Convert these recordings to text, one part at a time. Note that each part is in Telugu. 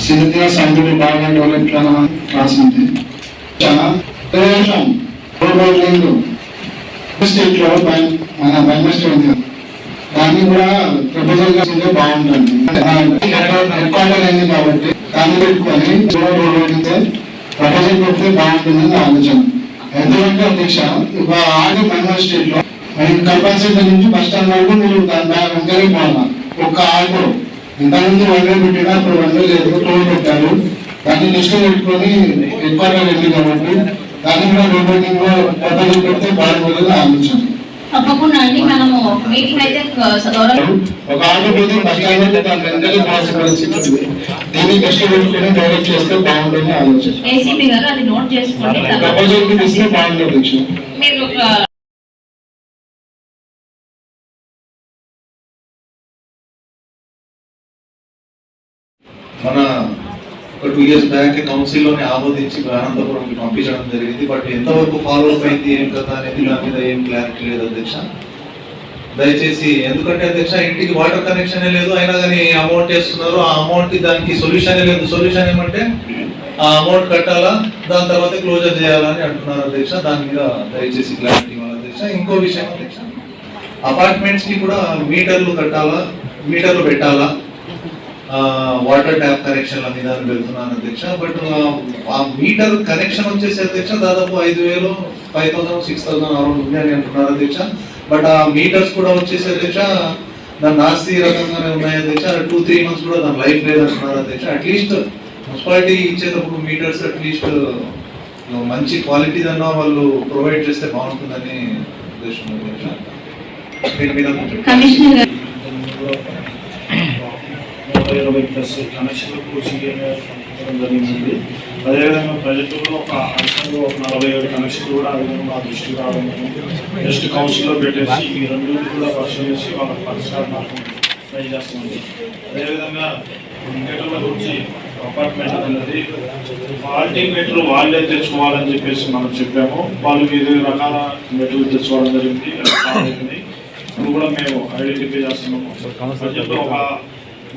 సినిమా సంఘటన బాగా డెవలప్ రాసింది. స్టేట్ లో మన బైమస్టర్ ఉంది, దాన్ని కూడా ప్రపోజల్ గా బాగుంటుంది. హెడ్ క్వార్టర్ అయింది కాబట్టి దాన్ని పెట్టుకొని ప్రపోజల్ పెడితే బాగుంటుందని ఆలోచన. ఎందుకంటే అధ్యక్ష ఇప్పుడు ఆగి బైమస్టర్ స్టేట్ లో కంపల్సరీ నుంచి బస్ స్టాండ్ వరకు మీరు వెంకనే పోవాలి. ఒక్క ఆటో ఇంతకుముందు 100 పెట్టినా ఇప్పుడు 100 లేదు, టోల్ పెట్టారు. దాన్ని దృష్టిలో పెట్టుకొని హెడ్ క్వార్టర్ వెళ్ళి కాబట్టి దాన్ని కూడా రోబోటింగ్ లో ప్రపోజల్ పెడితే బాగుంటుందని ఆలోచన. తప్పకుండా అండి, మనము మీటింగ్ అయితే ఒక ఆటో పోతే బస్ స్టాండ్ దీన్ని దృష్టి పెట్టుకుని డెవలప్ చేస్తే బాగుంటుందని ఆలోచన. ఏసీపీ గారు అది నోట్ చేసుకోండి. ప్రపోజల్ ఇస్తే బాగుంటుంది. మీరు మన ఒక 2 years బ్యాక్ కౌన్సిల్లోనే ఆమోదించి అనంతపురంకి పంపించడం జరిగింది. బట్ ఎంతవరకు ఫాలో అప్ అయింది ఏం కదా అనేది నా మీద ఏం క్లారిటీ లేదు అధ్యక్ష. దయచేసి, ఎందుకంటే అధ్యక్ష ఇంటికి వాటర్ కనెక్షనే లేదు, అయినా కానీ అమౌంట్ వేస్తున్నారు. ఆ అమౌంట్ దానికి సొల్యూషనే లేదు. సొల్యూషన్ ఏమంటే ఆ అమౌంట్ కట్టాలా, దాని తర్వాత క్లోజర్ చేయాలని అంటున్నారు అధ్యక్ష. దాని మీద దయచేసి క్లారిటీ ఇవ్వాలి అధ్యక్ష. ఇంకో విషయం అధ్యక్ష, అపార్ట్మెంట్స్ కి కూడా మీటర్లు కట్టాలా, మీటర్లు పెట్టాలా, వాటర్ ట్యాప్ కనెక్షన్ల మీద వెళ్తున్నాను అధ్యక్ష. బట్ ఆ మీటర్ కనెక్షన్ వచ్చేసి అధ్యక్ష దాదాపు 5,000, 5,000, 6,000 అరౌండ్ ఉంది అని అంటున్నారు అధ్యక్ష. బట్ ఆ మీటర్స్ కూడా వచ్చేసి అధ్యక్ష దాని నాస్తి రకంగానే ఉన్నాయి అధ్యక్ష. 2-3 months కూడా దాని లైఫ్ లేదంటున్నారు అధ్యక్ష. అట్లీస్ట్ మున్సిపాలిటీ ఇచ్చేటప్పుడు మీటర్స్ అట్లీస్ట్ మంచి క్వాలిటీ అన్నా వాళ్ళు ప్రొవైడ్ చేస్తే బాగుంటుందని ఉద్దేశం అధ్యక్ష. దీని మీద కనెక్షన్లు పూర్తించడం జరిగింది. అదేవిధంగా ప్రజెంట్ ఒక 47 కనెక్షన్లు కూడా ఆ విధంగా దృష్టికి రావడం జరిగింది. నెక్స్ట్ కౌన్సిల్లో పెట్టేసి ఈ రెండింటిని కూడా పరిశీలించి వాళ్ళకి పరిష్కార మార్గం ట్రై చేస్తుంది. అదేవిధంగా మీటర్ల గురించి అపార్ట్మెంట్ అనేది క్వాలిటీ మీటర్లు వాళ్ళే తెచ్చుకోవాలని చెప్పేసి మనం చెప్పాము. వాళ్ళు 5 రకాల మీటర్లు తెచ్చుకోవడం జరిగింది. ఇప్పుడు కూడా మేము ఐడెంటిఫై చేస్తున్నాము. ఒక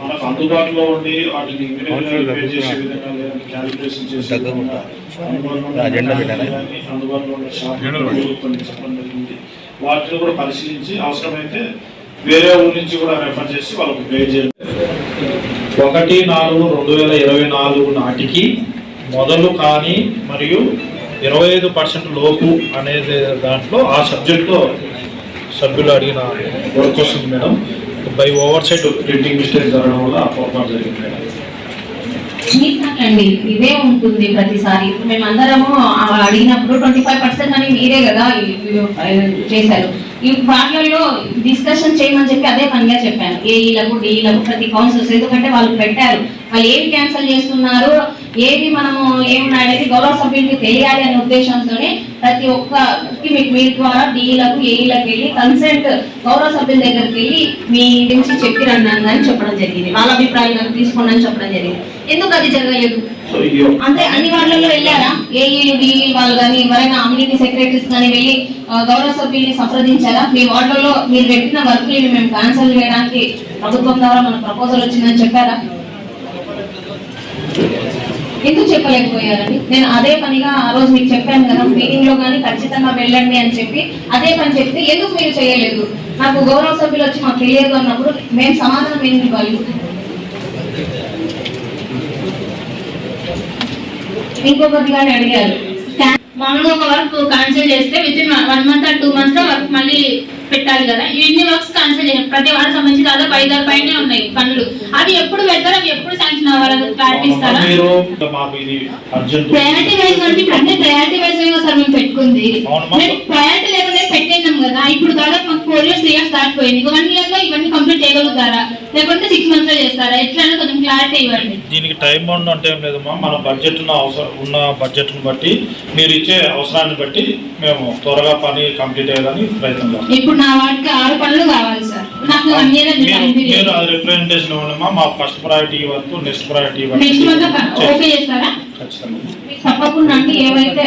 మనకు అందుబాటులో ఉండి వాటిని రిపేర్ చేసే విధంగా క్యాలిక్యులేషన్ చేసే అందుబాటులో ఉండే కొన్ని చెప్పడం జరిగింది. వాటిని కూడా పరిశీలించి అవసరమైతే వేరే ఊరి నుంచి కూడా రెఫర్ చేసి వాళ్ళకి పే చేయాలి. 1/4/2024 నాటికి మొదలు కానీ మరియు 25% లోపు అనేది దాంట్లో ఆ సబ్జెక్ట్లో సభ్యులు అడిగిన వర్క్ వస్తుంది madam. By over side printing mistake జరగడం వల్ల పొరపాటు జరిగింది మేడం. అండి ఇదే ఉంటుంది ప్రతిసారి. మేమందరము అడిగినప్పుడు 25% అని మీరే కదా చేశారు. ఈ వాటిల్లో డిస్కషన్ చేయమని చెప్పి అదే పనిగా చెప్పాను ఏఈలకు డిఈలకు ప్రతి కౌన్సిల్స్. ఎందుకంటే వాళ్ళు పెట్టారు, వాళ్ళు ఏవి క్యాన్సిల్ చేస్తున్నారు, ఏవి మనము ఏమున్నాయనేది గౌరవ సభ్యులకి తెలియాలి అనే ఉద్దేశంతోనే ప్రతి ఒక్కరికి మీ ద్వారా డిఈలకు ఏఈలకు వెళ్ళి కన్సెంట్ గౌరవ సభ్యుల దగ్గరికి వెళ్ళి మీ నుంచి చెప్పి రన్నాను అని చెప్పడం జరిగింది. వాళ్ళ అభిప్రాయాలను తీసుకోండి అని చెప్పడం జరిగింది. ఎందుకు అది జరగలేదు అంటే అన్ని వాళ్ళలో వెళ్ళారా? ఏఈలు డిఈలు వాళ్ళు కానీ ఎవరైనా అమ్యూనిటీ సెక్రటరీస్ కానీ వెళ్ళి గౌరవ సభ్యుల్ని సంప్రదించారా? మీ వార్డులలో మీరు పెట్టిన వర్క్లు మేము క్యాన్సిల్ చేయడానికి ప్రభుత్వం ద్వారా మన ప్రపోజల్ వచ్చిందని చెప్పారా? ఎందుకు చెప్పలేకపోయారండి? నేను అదే పనిగా ఆ రోజు మీకు చెప్పాను కదా, మీటింగ్ లో కానీ ఖచ్చితంగా వెళ్ళండి అని చెప్పి అదే పని చెప్తే ఎందుకు మీరు చేయలేదు? నాకు గౌరవ సభ్యులు వచ్చి మాకు తెలియదు అన్నప్పుడు మేము సమాధానం ఏమి ఇవ్వాలి? ఇంకొకటిగానే అడిగారు, మామూలుగా ఒక వర్క్ క్యాన్సిల్ చేస్తే with in 1 month or 2 months లో వర్క్ మళ్ళీ పెట్టాలి కదా. ఇన్ని వర్క్స్ క్యాన్సిల్ చేయాలి. ప్రతి వారికి సంబంధించి దాదాపు 5-6 పైనే ఉన్నాయి పనులు. అవి ఎప్పుడు పెడతారు, అవి ఎప్పుడు శాంక్షన్ అవ్వాలి? క్లారిటీ ఇస్తారా? ప్రయారిటీ వైజ్ అంటే అంటే ప్రయారిటీ వైజ్ సార్ మేము పెట్టుకుంది. ప్రయారిటీ లేకుండా పెట్టేన్నాం కదా. ఇప్పుడు దాదాపు మాకు 4 years 3 years దాటిపోయింది. 1 year లో ఇవన్నీ కంప్లీట్ చేయగలుగుతారా, లేకపోతే 6 months లో చేస్తారా? ఎట్లా కొంచెం క్లారిటీ ఇవ్వండి. దీనికి టైం బౌండ్ అంటే ఏం లేదమ్మా, మన బడ్జెట్ ఉన్న బడ్జెట్ను బట్టి మీరు ఇచ్చే అవసరాన్ని బట్టి మేము త్వరగా పని కంప్లీట్ అయ్యేదని ప్రయత్నం చేస్తాం. ఇప్పుడు నా వాటికి 6 పనులు కావాలి సార్. నాకు 1 year మీరు అది రిప్రజెంటేషన్ ఇవ్వండి. మా ఫస్ట్ ప్రయారిటీ వరకు నెక్స్ట్ ప్రయారిటీ ఓకే చేస్తారా? ఖచ్చితంగా తప్పకుండా అండి. ఏవైతే